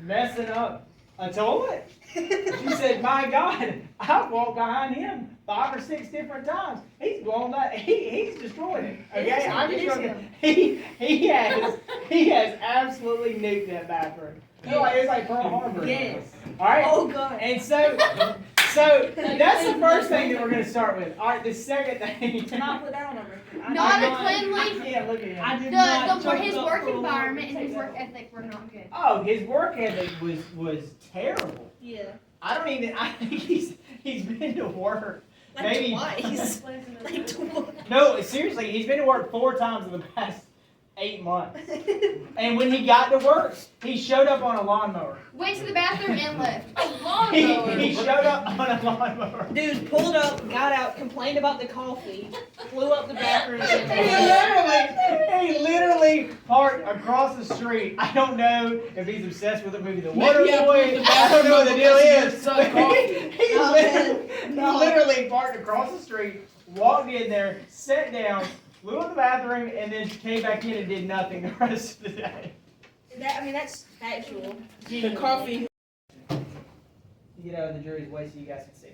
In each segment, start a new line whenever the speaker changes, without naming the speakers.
messing up a toilet. She said, my God, I've walked behind him 5 or 6 different times. He's blown that. He's destroyed it. Okay, I'm just going to. He has absolutely nuked that bathroom. It's like Pearl Harbor.
Yes.
All right.
Oh God.
And so that's the first thing that we're going to start with. All right, the second thing.
Can I put that on a record?
Not a cleanly.
I can't look at him.
I did not.
His work environment and his work ethic were not good.
Oh, his work ethic was terrible.
Yeah.
I think he's been to work
Like
maybe
twice. Like twice.
No, seriously, he's been to work 4 times in the past 8 months. And when he got to work, he showed up on a lawnmower.
Went to the bathroom and left. A
He
lawnmower.
showed up on a lawnmower.
Dude pulled up, got out, complained about the coffee, flew up the bathroom.
He literally parked across the street. I don't know if he's obsessed with the movie The Water
Maybe I
Boy.
pulled the
I don't know what the deal
bathroom
is.
because
He literally parked across the street, walked in there, sat down, flew in the bathroom, and then came back in and did nothing the rest of the day.
That's factual.
The coffee.
Get out of the jury's way so you guys can see.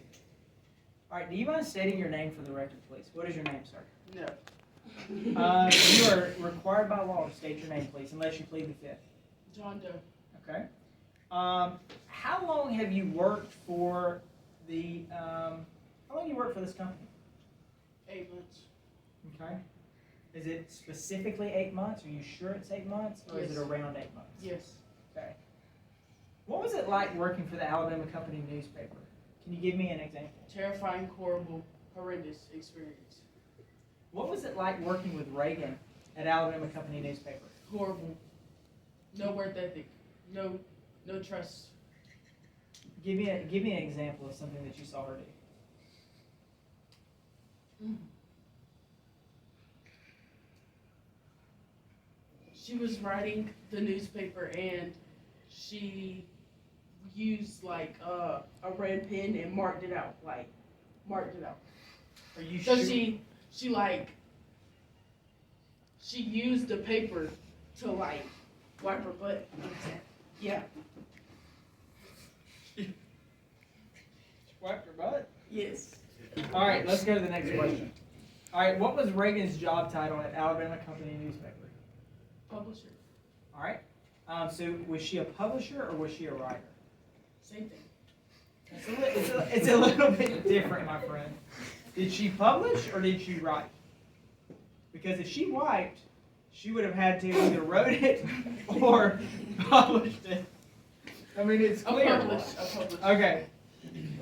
All right, do you mind stating your name for the record, please? What is your name, sir?
No.
You are required by law to state your name, please, unless you plead the fifth.
John Doe.
Okay. How long have you worked for the? How long you worked for this company?
8 months.
Okay. Is it specifically 8 months? Are you sure it's 8 months, or is it
Yes.
around 8 months?
Yes.
Okay. What was it like working for the Alabama Company newspaper? Can you give me an example?
Terrifying, horrible, horrendous experience.
What was it like working with Reagan at Alabama Company newspaper?
Horrible. No work ethic. No trust.
Give me an example of something that you saw her do.
She was writing the newspaper and she used like a red pen and marked it out.
Are you
So
sure?
she used the paper to like wipe her butt. Yeah.
Wiped her butt?
Yes.
All right, let's go to the next question. All right, what was Reagan's job title at Alabama Company newspaper?
Publisher.
All right. So was she a publisher or was she a writer?
Same thing.
It's a little bit different, my friend. Did she publish or did she write? Because if she wiped, she would have had to either wrote it or published it. I mean, it's clear.
A publisher.
Okay.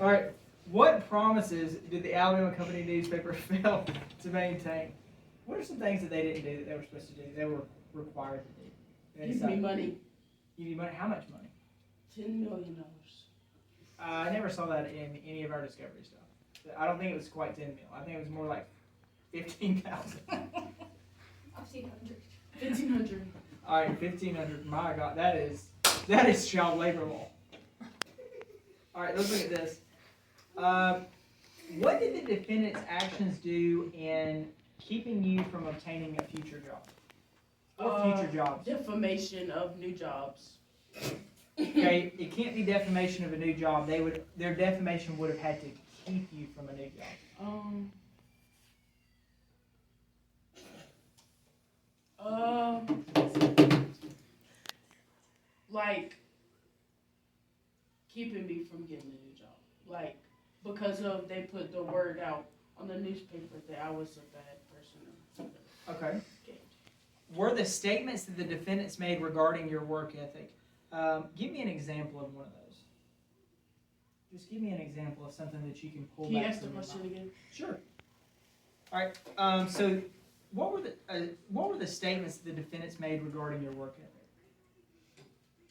All right. What promises did the Alabama Company newspaper fail to maintain? What are some things that they didn't do that they were supposed to do? They were required to do.
Give me money.
Give you money. How much money?
$10 million.
I never saw that in any of our Discovery stuff. I don't think it was quite 10 mil. I think it was more like 15,000.
I've seen hundreds.
1,500.
All right, 1,500. My God, that is child labor law. All right, let's look at this. What did the defendant's actions do in keeping you from obtaining a future job or future jobs?
Defamation of new jobs.
Okay, it can't be defamation of a new job. Their defamation would have had to keep you from a new job.
Like keeping me from getting a new job. Like because of they put the word out on the newspaper that I was a bad person.
Okay. Were the statements that the defendants made regarding your work ethic? Give me an example of one of those. Just give me an example of something that you can pull
Can you
back
ask the
from your
question
mind.
again?
Sure. All right. So, what were the statements that the defendants made regarding your work ethic?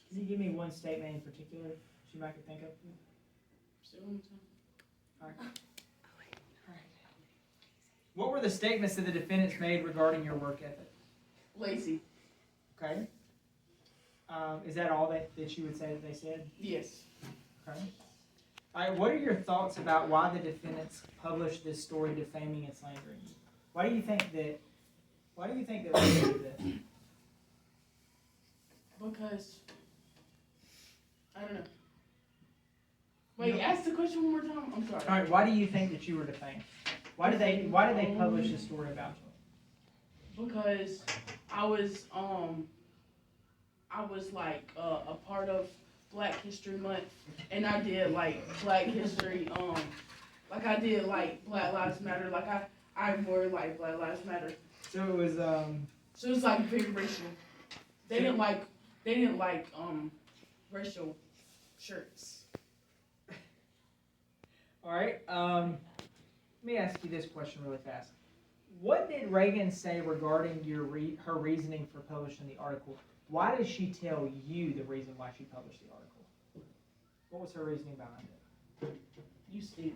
Can you give me one statement in particular that you might think of?
Say it one more time.
All right. All right. What were the statements that the defendants made regarding your work ethic?
Lazy.
Okay. Is that all that you would say that they said?
Yes.
Okay. All right. What are your thoughts about why the defendants published this story defaming and slandering you? Why do you think that we did this?
Because Wait, ask the question one more time. I'm sorry.
All right, why do you think that you were defamed? Why did they publish a story about you?
Because I was like a part of Black History Month, and I did like Black History, like I did like Black Lives Matter, like I wore like Black Lives Matter.
So it was
So it was like very racial. They didn't like racial shirts.
all right. Let me ask you this question really fast. What did Reagan say regarding her reasoning for publishing the article? Why did she tell you the reason why she published the article? What was her reasoning behind it?
You stink.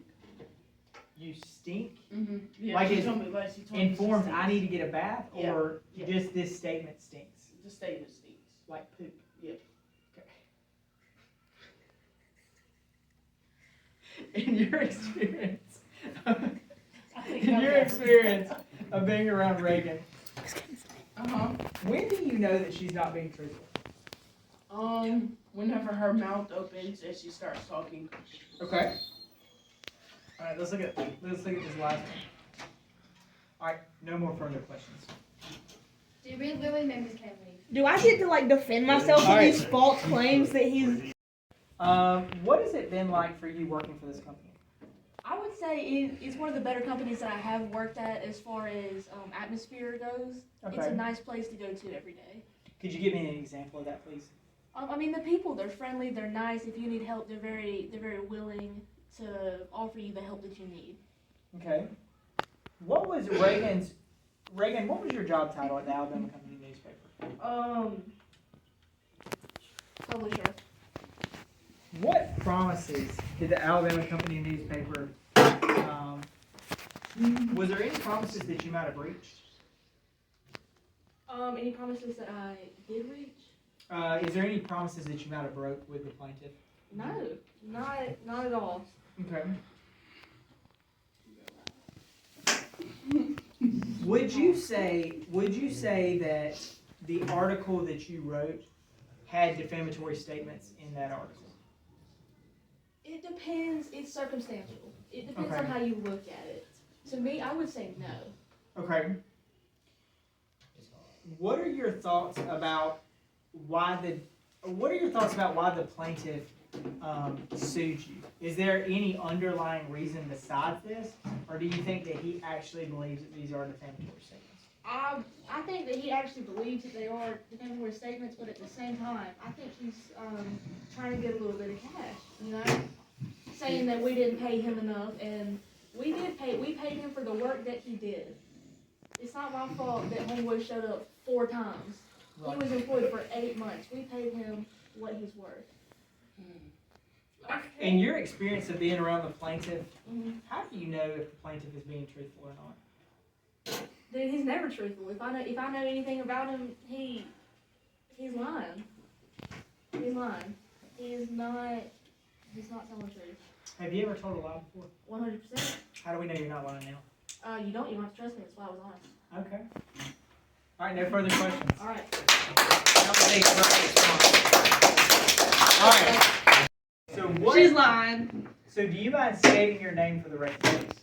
You stink?
Mm-hmm. Yeah,
Like
she
it
told me she
informs
stinks.
I need to get a bath,
Yeah.
or
Yeah.
just this statement stinks?
The statement stinks.
Like poop.
Yeah.
Okay. In your experience, of being around Reagan, when do you know that she's not being truthful?
Whenever her mouth opens and she starts talking.
Okay. All right, let's look at this last one. All right, no more further questions.
Do you really make Miss Kay leave?
Do I get to like defend myself for
Alright.
these false claims that he's?
What has it been like for you working for this company?
I would say it's one of the better companies that I have worked at as far as atmosphere goes. It's a nice place to go to every day.
Could you give me an example of that, please?
I mean, the people, they're friendly, they're nice. If you need help, they're very willing to offer you the help that you need.
Okay. What was Reagan, what was your job title at the Alabama Company newspaper?
Publisher.
What promises did the Alabama Company newspaper, was there any promises that you might have breached?
Any promises that I did reach?
Is there any promises that you might have broke with the plaintiff?
No, not at all.
Okay. Would you say that the article that you wrote had defamatory statements in that article?
It depends. It's circumstantial. It depends
Okay.
on how you look at it. To me, I would say no.
Okay. What are your thoughts about why the plaintiff sued you? Is there any underlying reason besides this, or do you think that he actually believes that these are defamatory statements?
I think that he actually believes that they are defamatory statements, but at the same time, I think he's trying to get a little bit of cash, you know? Saying that we didn't pay him enough, and we paid him for the work that he did. It's not my fault that Homeboy showed up 4 times. He was employed for 8 months. We paid him what he's worth.
In your experience of being around the plaintiff,
Mm-hmm.
how do you know if the plaintiff is being truthful or not?
Dude, he's never truthful. If I know anything about him, he's lying. He's lying. He's not telling the truth.
Have you ever told a lie before?
100%.
How do we know you're not lying now?
You don't have to trust me. That's why I was honest.
Okay. All right, no further questions.
All right.
That was a great response. All right. So what?
She's lying.
So do you mind stating your name for the record, please?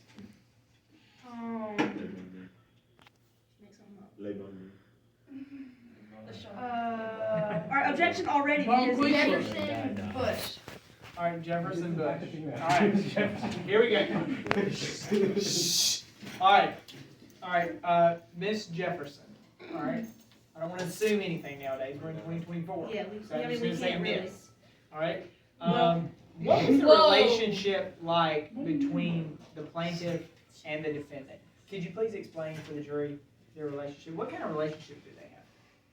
All right, objection already.
Jefferson Bush.
All right, Jefferson Bush. All right, Jefferson. Here we go. All right, Miss Jefferson. All right. I don't want to assume anything nowadays. We're in 2024.
Yeah,
So I'm just gonna say miss. All right.
Well-
What was the
Whoa.
relationship like between the plaintiff and the defendant? Could you please explain for the jury their relationship? What kind of relationship do they have?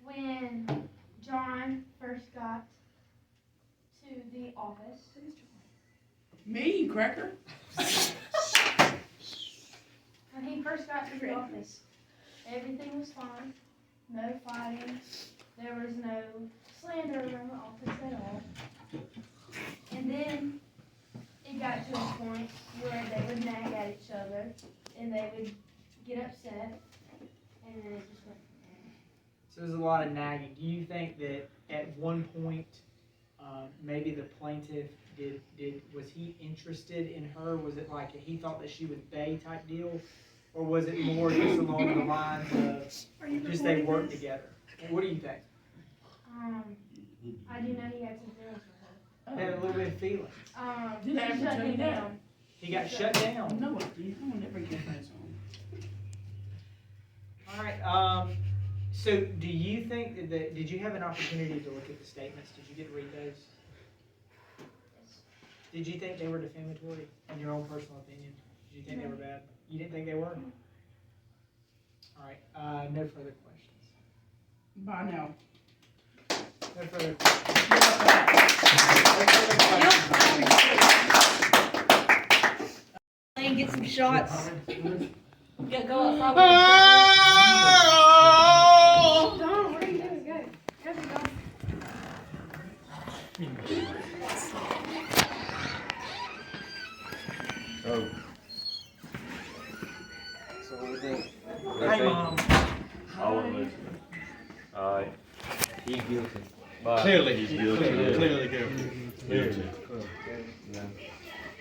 When John first got to the office,
Me, you cracker?
when he first got to the office, everything was fine. No fighting. There was no slander around the office at all. And then it got to a point where they would nag at each other and they would get upset, and then it just went from
So there's a lot of nagging. Do you think that at one point maybe the plaintiff was he interested in her? Was it like he thought that she was bae type deal? Or was it more just along the lines of just they worked together? What do you think?
I do know he had some feelings for her.
Had a little bit of feeling.
Did I ever
She shut
tell you
him
that?
down.
He got shut down.
No, I will never get friends on.
All right. So do you think that, did you have an opportunity to look at the statements? Did you get to read those? Did you think they were defamatory in your own personal opinion? Did you think they were bad? You didn't think they were? All right. No further questions.
Bye now.
No further questions. No further questions.
And get some shots. Go up.
Don, what are you doing? Go. Go, Don.
Oh. So what was that?
Hi, Mom.
I wasn't listening. Alright. He's guilty. But
Clearly.
he's guilty.
Clearly guilty.
Guilty. Yeah.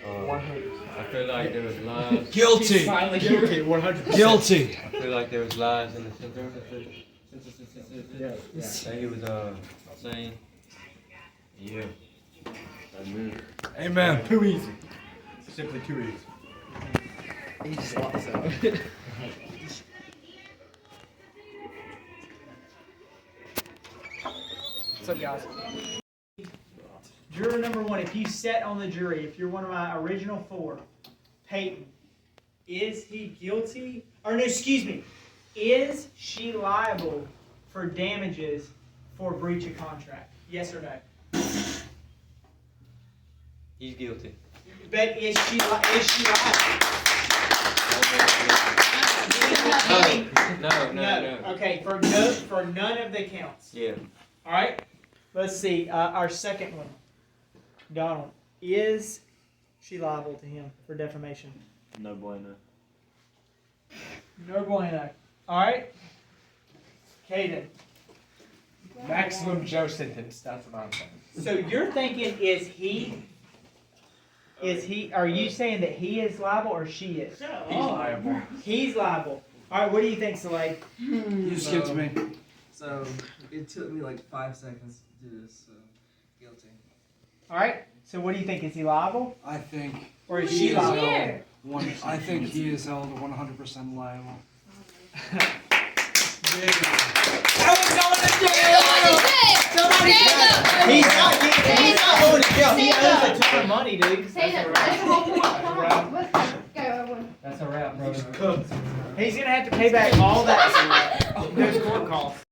I feel like there was lies.
Guilty.
Guilty.
100%. Guilty.
I feel like there was lies in the sentence. That he was saying. Yeah. I knew.
Amen. Too easy. Simply too easy.
He just walks out. What's up, guys? Juror number 1, if you sat on the jury, if you're one of my original 4, Peyton, is he guilty? Or no, excuse me. Is she liable for damages for breach of contract? Yes or no?
He's guilty.
But is she liable?
No.
Okay, for none of the counts.
Yeah.
All right. Let's see. Our second one, Donald. Is she liable to him for defamation?
No bueno.
No bueno. All right. Caden.
Maximum Joe sentence. That's what I'm saying.
So you're thinking, is he? Are you saying that he is liable or she is?
He's liable.
He's liable. All right. What do you think, Soleil?
You skipped me. So it took me like 5 seconds to do this. So guilty.
All right. So what do you think? Is he liable
I think.
or is
He
she
is
liable?
Here.
I think he is held 100% liable.
He's not going to jail. He owes a ton of money, dude.
Say that. That's the whole point. Come on. Let's go, everyone.
That's a wrap, brother.
He's gonna have to pay back all that those court costs.